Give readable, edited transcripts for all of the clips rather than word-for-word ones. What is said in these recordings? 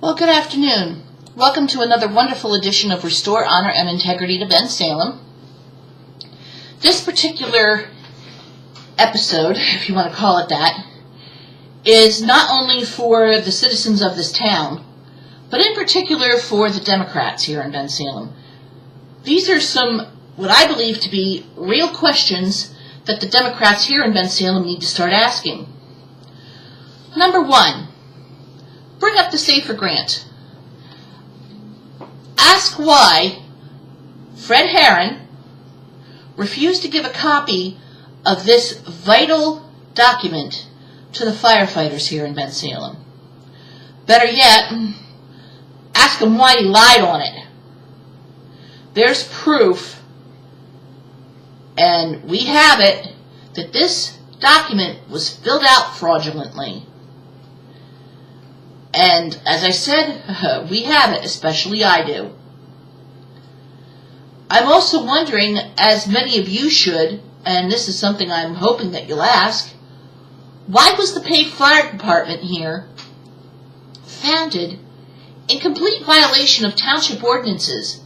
Well, good afternoon. Welcome to another wonderful edition of Restore Honor and Integrity to Bensalem. This particular episode, if you want to call it that, is not only for the citizens of this town, but in particular for the Democrats here in Bensalem. These are some, what I believe to be real questions that the Democrats here in Bensalem need to start asking. Number one, bring up the SAFER grant. Ask why Fred Harran refused to give a copy of this vital document to the firefighters here in Bensalem. Better yet, ask him why he lied on it. There's proof, and we have it, that this document was filled out fraudulently. And as I said, we have it, especially I do. I'm also wondering, as many of you should, and this is something I'm hoping that you'll ask, why was the paid fire department here founded in complete violation of township ordinances?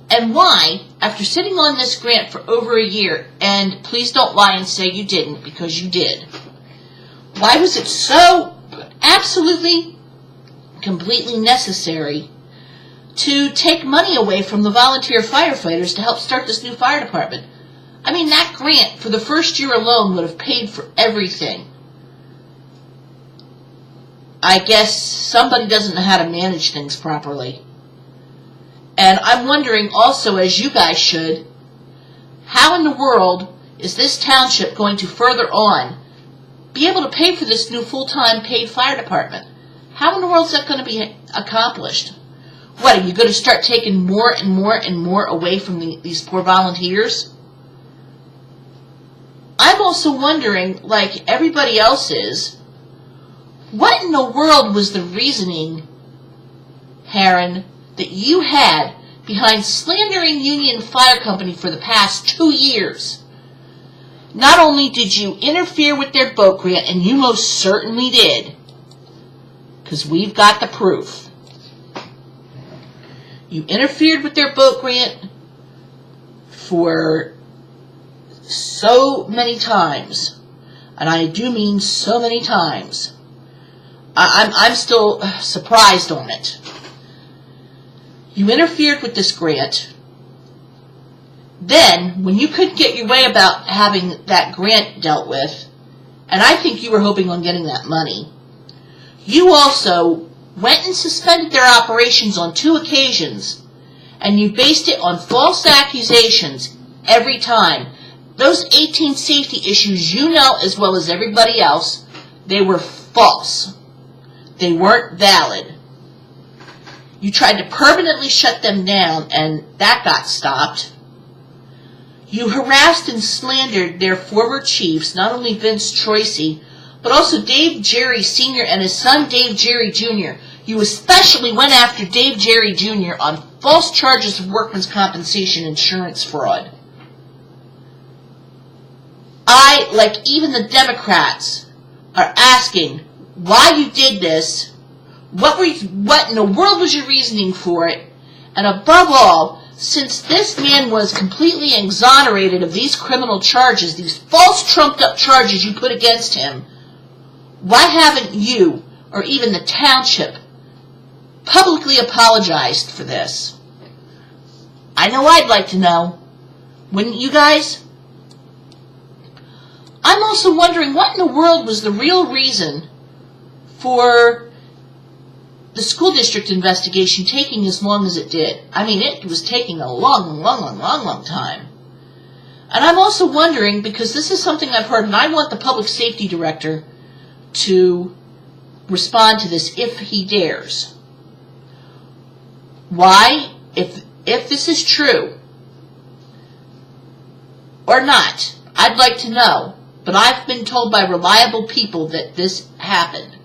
And why, after sitting on this grant for over a year, and please don't lie and say you didn't, because you did, why was it so absolutely completely necessary to take money away from the volunteer firefighters to help start this new fire department? I mean, that grant for the first year alone would have paid for everything. I guess somebody doesn't know how to manage things properly. And I'm wondering also, as you guys should, how in the world is this township going to further on be able to pay for this new full-time paid fire department? How in the world is that going to be accomplished? What, are you going to start taking more and more and more away from these poor volunteers? I'm also wondering, like everybody else is, what in the world was the reasoning, Harran, that you had behind slandering Union Fire Company for the past 2 years? Not only did you interfere with their boat grant, and you most certainly did, because we've got the proof. You interfered with their boat grant for so many times, and I do mean so many times. I'm still surprised on it. You interfered with this grant. Then, when you couldn't get your way about having that grant dealt with, and I think you were hoping on getting that money, you also went and suspended their operations on 2 occasions, and you based it on false accusations every time. Those 18 safety issues, you know as well as everybody else, they were false. They weren't valid. You tried to permanently shut them down, and that got stopped. You harassed and slandered their former chiefs, not only Vince Troisi, but also Dave Jerri Sr. and his son Dave Jerri Jr. You especially went after Dave Jerri Jr. on false charges of workmen's compensation insurance fraud. I, like even the Democrats, are asking why you did this, what in the world was your reasoning for it, and above all, since this man was completely exonerated of these criminal charges, these false trumped-up charges you put against him, why haven't you, or even the township, publicly apologized for this? I know I'd like to know. Wouldn't you guys? I'm also wondering what in the world was the real reason for the school district investigation taking as long as it did. I mean, it was taking a long time. And I'm also wondering, because this is something I've heard, and I want the public safety director to respond to this if he dares. Why, if this is true or not, I'd like to know. But I've been told by reliable people that this happened,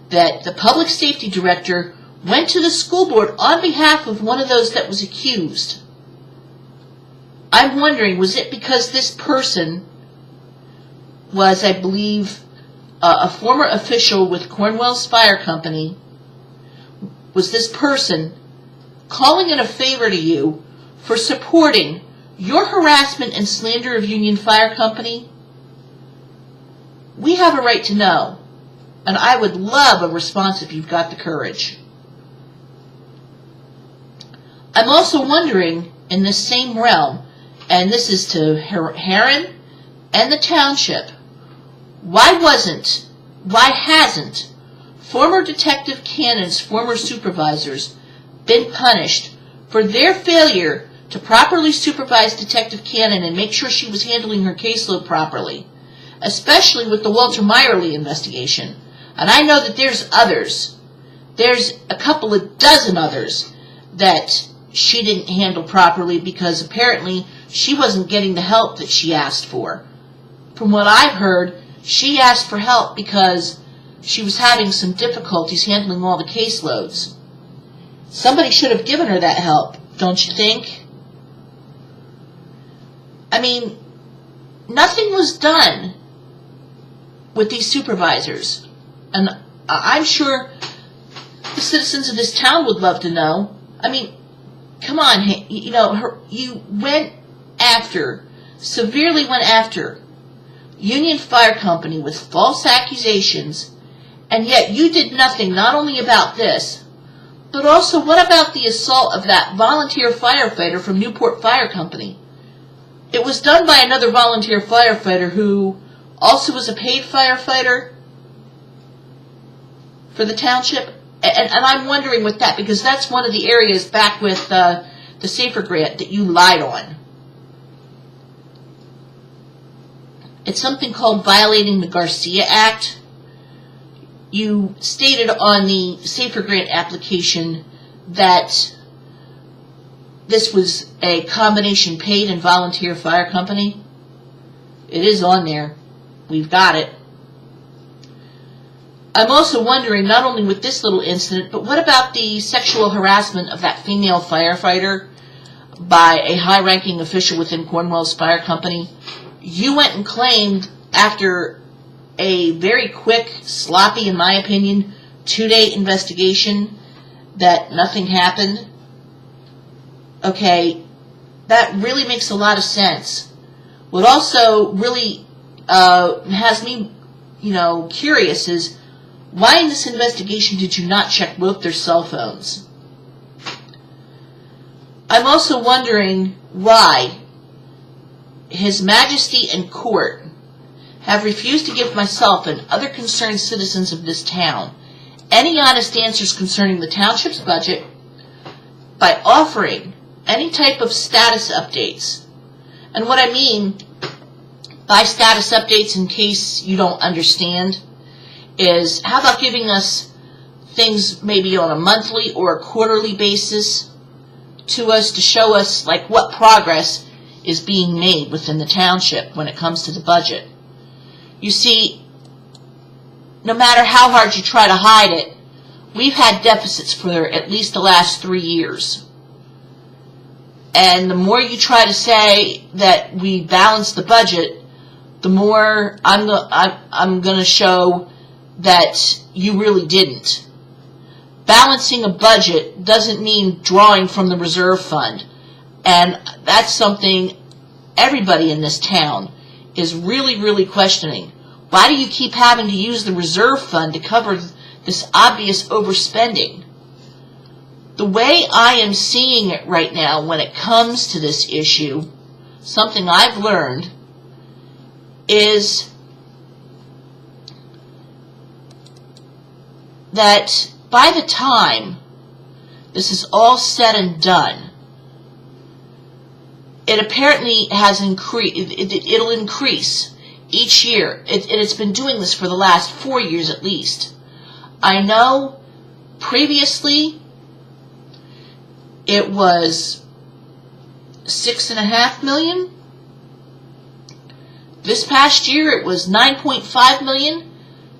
that the public safety director went to the school board on behalf of one of those that was accused. I'm wondering, was it because this person was, I believe, a former official with Cornwell's Fire Company, was this person calling in a favor to you for supporting your harassment and slander of Union Fire Company? We have a right to know, and I would love a response if you've got the courage. I'm also wondering, in this same realm, and this is to Harran and the township, why hasn't former Detective Cannon's former supervisors been punished for their failure to properly supervise Detective Cannon and make sure she was handling her caseload properly, especially with the Walter Meyerly investigation? And I know that there's others. There's a couple of dozen others that she didn't handle properly because apparently she wasn't getting the help that she asked for. From what I've heard, she asked for help because she was having some difficulties handling all the caseloads. Somebody should have given her that help, don't you think? I mean, nothing was done with these supervisors. And I'm sure the citizens of this town would love to know. I mean, come on, you severely went after Union Fire Company with false accusations, and yet you did nothing not only about this, but also what about the assault of that volunteer firefighter from Newport Fire Company? It was done by another volunteer firefighter who also was a paid firefighter for the township. And I'm wondering with that, because that's one of the areas back with the SAFER grant that you lied on. It's something called violating the Garcia Act. You stated on the SAFER grant application that this was a combination paid and volunteer fire company. It is on there. We've got it. I'm also wondering, not only with this little incident, but what about the sexual harassment of that female firefighter by a high-ranking official within Cornwall's Fire Company? You went and claimed, after a very quick, sloppy, in my opinion, 2-day investigation, that nothing happened. Okay, that really makes a lot of sense. What also really has me, curious is, why in this investigation did you not check both their cell phones? I'm also wondering why His Majesty and Court have refused to give myself and other concerned citizens of this town any honest answers concerning the township's budget by offering any type of status updates. And what I mean by status updates, in case you don't understand, is how about giving us things maybe on a monthly or a quarterly basis to us to show us like what progress is being made within the township when it comes to the budget. You see, no matter how hard you try to hide it, we've had deficits for at least the last 3 years. And the more you try to say that we balance the budget, the more I'm going to show that you really didn't. Balancing a budget doesn't mean drawing from the reserve fund. And that's something everybody in this town is really, really questioning. Why do you keep having to use the reserve fund to cover this obvious overspending? The way I am seeing it right now when it comes to this issue, something I've learned, is that by the time this is all said and done, it apparently has increased. It'll increase each year. It's been doing this for the last 4 years at least. I know previously it was $6.5 million. This past year it was $9.5 million.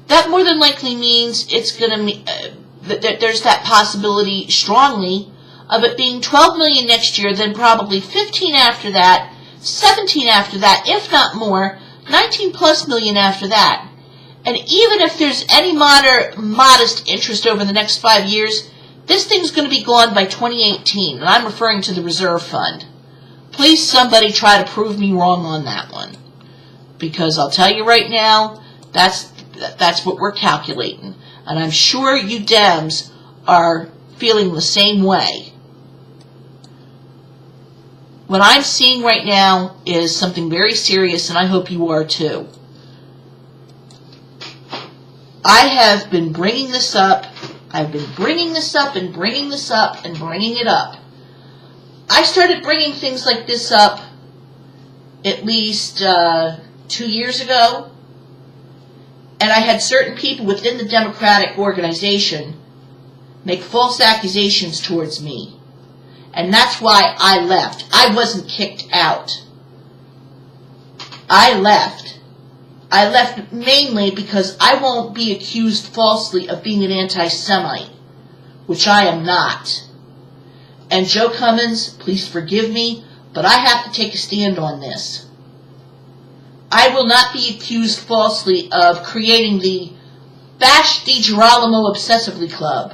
That more than likely means it's going to there's that possibility strongly of it being $12 million next year, then probably 15 after that, 17 after that, if not more, 19 plus million after that. And even if there's any modest interest over the next 5 years, This thing's going to be gone by 2018, and I'm referring to the reserve fund. Please, somebody try to prove me wrong on that one. Because I'll tell you right now, that's what we're calculating. And I'm sure you Dems are feeling the same way. What I'm seeing right now is something very serious, and I hope you are too. I have been bringing this up. I've been bringing this up and bringing this up and bringing it up. I started bringing things like this up at least 2 years ago, and I had certain people within the Democratic organization make false accusations towards me. And that's why I left. I wasn't kicked out. I left. I left mainly because I won't be accused falsely of being an anti-Semite, which I am not. And Joe Cummins, please forgive me, but I have to take a stand on this. I will not be accused falsely of creating the Bash DiGirolamo Obsessively Club.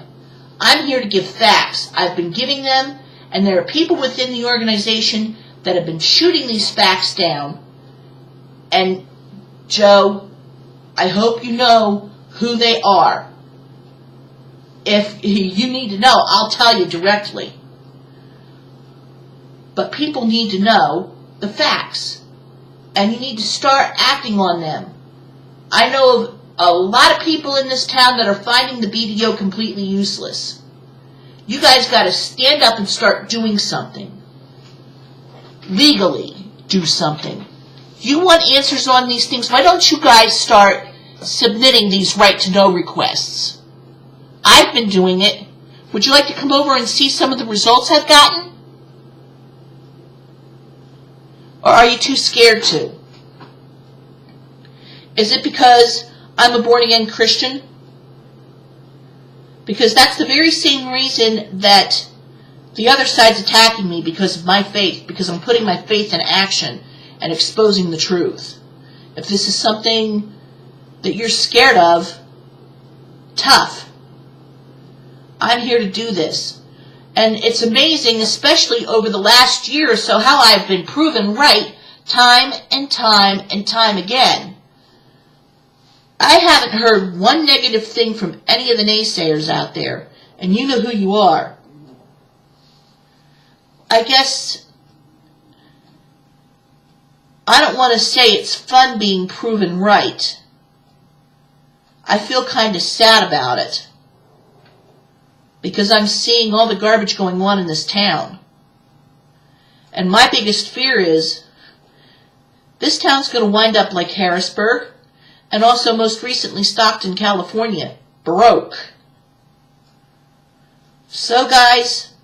I'm here to give facts. I've been giving them, and there are people within the organization that have been shooting these facts down. And, Joe, I hope you know who they are. If you need to know, I'll tell you directly. But people need to know the facts. And you need to start acting on them. I know of a lot of people in this town that are finding the BDO completely useless. You guys got to stand up and start doing something. Legally, do something. You want answers on these things? Why don't you guys start submitting these right-to-know requests? I've been doing it. Would you like to come over and see some of the results I've gotten? Or are you too scared to? Is it because I'm a born-again Christian? Because that's the very same reason that the other side's attacking me, because of my faith, because I'm putting my faith in action and exposing the truth. If this is something that you're scared of, tough. I'm here to do this. And it's amazing, especially over the last year or so, how I've been proven right time and time and time again. I haven't heard one negative thing from any of the naysayers out there, and you know who you are. I guess I don't want to say it's fun being proven right. I feel kind of sad about it, because I'm seeing all the garbage going on in this town. And my biggest fear is this town's going to wind up like Harrisburg, and also most recently Stockton, California, broke. So guys,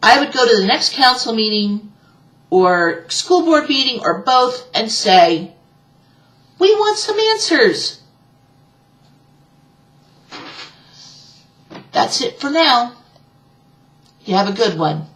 I would go to the next council meeting or school board meeting or both and say, we want some answers. That's it for now. You have a good one.